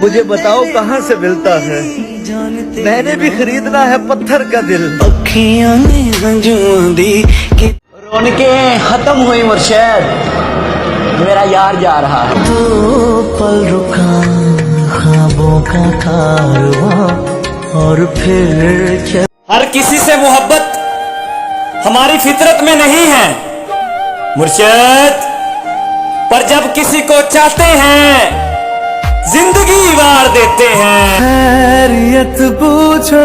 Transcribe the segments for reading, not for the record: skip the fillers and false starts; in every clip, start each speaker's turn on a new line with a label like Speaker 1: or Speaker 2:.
Speaker 1: मुझे बताओ कहाँ से मिलता है, मैंने भी खरीदना है पत्थर का दिल।
Speaker 2: अखियां में हंजुओं दी
Speaker 3: रौनकें खत्म हुई मुर्शिद, मेरा यार जा रहा है।
Speaker 2: दो पल रुका ख्वाबों का कारवां और फिर
Speaker 4: हर किसी से मोहब्बत हमारी फितरत में नहीं है मुर्शिद, पर जब किसी को चाहते हैं जिंदगी वार देते हैं।
Speaker 2: खैरियत पूछो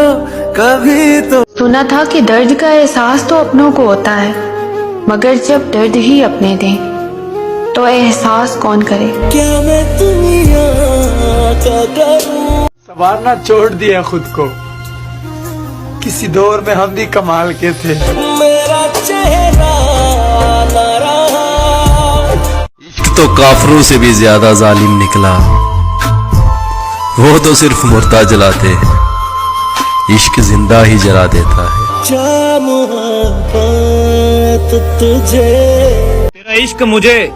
Speaker 2: कभी तो।
Speaker 5: सुना था कि दर्द का एहसास तो अपनों को होता है, मगर जब दर्द ही अपने दें तो एहसास कौन करे।
Speaker 2: क्या मैं दुनिया का करूं।
Speaker 1: संवारना छोड़ दिया खुद को, किसी दौर में हम भी कमाल के थे।
Speaker 2: मेरा चेहरा ना रहा।
Speaker 6: इश्क तो काफरों से भी ज्यादा जालिम निकला, वो तो सिर्फ मुर्दा जलाते हैं, इश्क जिंदा ही जला देता है।
Speaker 2: जा मोहब्बत तुझे।
Speaker 4: तेरा इश्क मुझे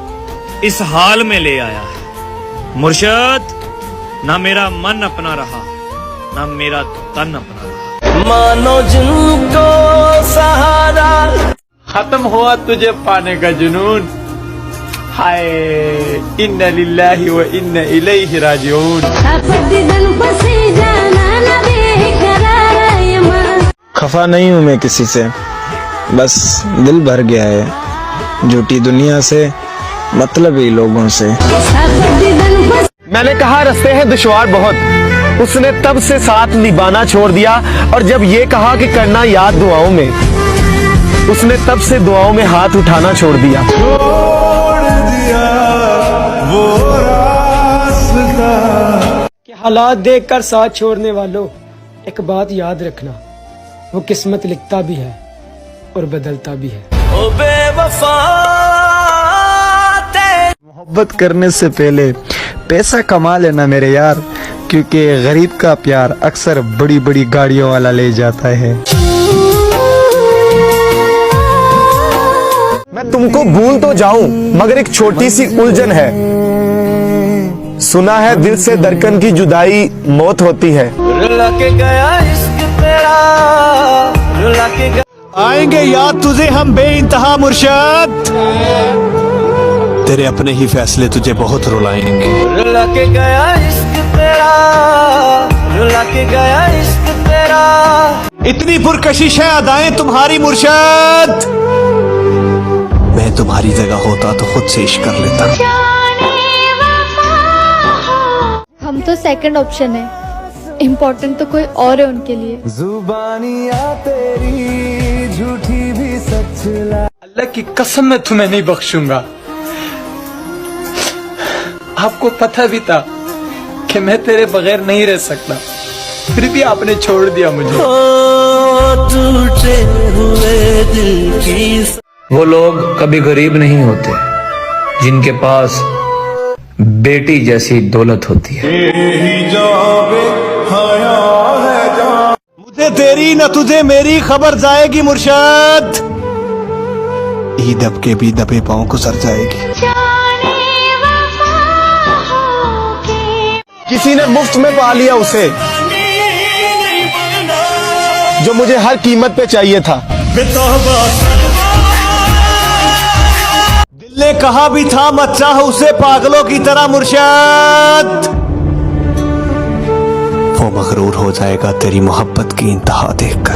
Speaker 4: इस हाल में ले आया है मुर्शिद, ना मेरा मन अपना रहा ना मेरा तन अपना रहा।
Speaker 2: मानो जिनको सहारा।
Speaker 1: खत्म हुआ तुझे पाने का जुनून, हाय इन्ना लिल्लाहि व इन्ना इलैहि राजिऊन।
Speaker 7: खफा नहीं हूँ मैं किसी से, बस दिल भर गया है झूठी दुनिया से, मतलब ही लोगों से।
Speaker 8: मैंने कहा रास्ते हैं दुश्वार बहुत, उसने तब से साथ निभाना छोड़ दिया, और जब ये कहा कि करना याद दुआओं में, उसने तब से दुआओं में हाथ उठाना छोड़ दिया।
Speaker 7: वो रास्ता
Speaker 9: कि हालात देखकर साथ छोड़ने वालों, एक बात याद रखना, वो किस्मत लिखता भी है और बदलता भी है।
Speaker 2: ओ बेवफा
Speaker 7: मोहब्बत करने से पहले पैसा कमा लेना मेरे यार, क्योंकि गरीब का प्यार अक्सर बड़ी बड़ी गाड़ियों वाला ले जाता है।
Speaker 8: मैं तुमको भूल तो जाऊं, मगर एक छोटी सी उलझन है। सुना है दिल से धड़कन की जुदाई मौत होती है।
Speaker 2: रुला के गया इश्क तेरा, रुला के गया।
Speaker 7: आएंगे याद तुझे हम बेइंतहा मुर्शिद, तेरे अपने ही फैसले तुझे बहुत रुलाएंगे।
Speaker 2: रुला के गया इश्क तेरा, रुला के गया इश्क तेरा।
Speaker 7: इतनी पुरकशिश है अदाएं तुम्हारी मुर्शिद, मैं तुम्हारी जगह होता तो खुद से इश्क कर लेता।
Speaker 10: हम तो सेकंड ऑप्शन है, इम्पोर्टेंट तो कोई और है उनके लिए।
Speaker 2: जुबानियां तेरी झूठी भी सच ला।
Speaker 1: अल्लाह की कसम मैं तुम्हें नहीं बख्शूंगा। आपको पता भी था कि मैं तेरे बगैर नहीं रह सकता, फिर भी आपने छोड़ दिया मुझे।
Speaker 2: टूटे हुए दिल की।
Speaker 3: वो लोग कभी गरीब नहीं होते जिनके पास बेटी जैसी दौलत होती है।
Speaker 7: मुझे तेरी न तुझे मेरी खबर जाएगी मुर्शिद, ईद अब के भी दबे पांव गुजर जाएगी।
Speaker 8: किसी ने मुफ्त में पा लिया उसे, जो मुझे हर कीमत पे चाहिए था।
Speaker 7: दिल ने कहा भी था मत चाह उसे पागलों की तरह मुर्शिद, वो मगरूर हो जाएगा तेरी मोहब्बत की इंतहा देखकर।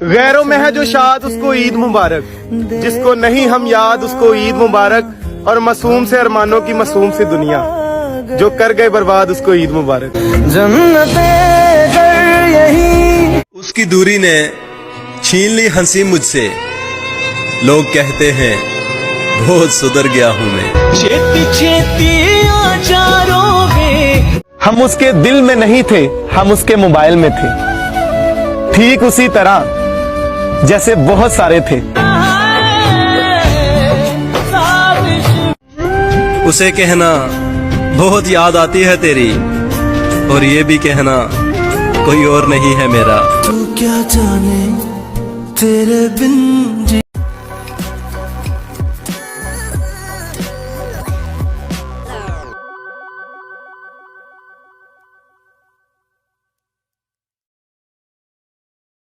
Speaker 8: गैरों में है जो शाद उसको ईद मुबारक, जिसको नहीं हम याद उसको ईद मुबारक, और मासूम से अरमानों की मासूम सी दुनिया, जो कर गए बर्बाद उसको ईद मुबारक।
Speaker 2: जन्नते घर यही।
Speaker 6: उसकी दूरी ने छीन ली हंसी मुझसे, लोग कहते हैं बहुत सुधर गया हूँ मैं।
Speaker 2: छेती छेती आचारोगे।
Speaker 8: हम उसके दिल में नहीं थे, हम उसके मोबाइल में थे, ठीक उसी तरह जैसे बहुत सारे थे।
Speaker 6: उसे कहना बहुत याद आती है तेरी, और ये भी कहना कोई और नहीं है मेरा।
Speaker 2: तू क्या जाने तेरे बिन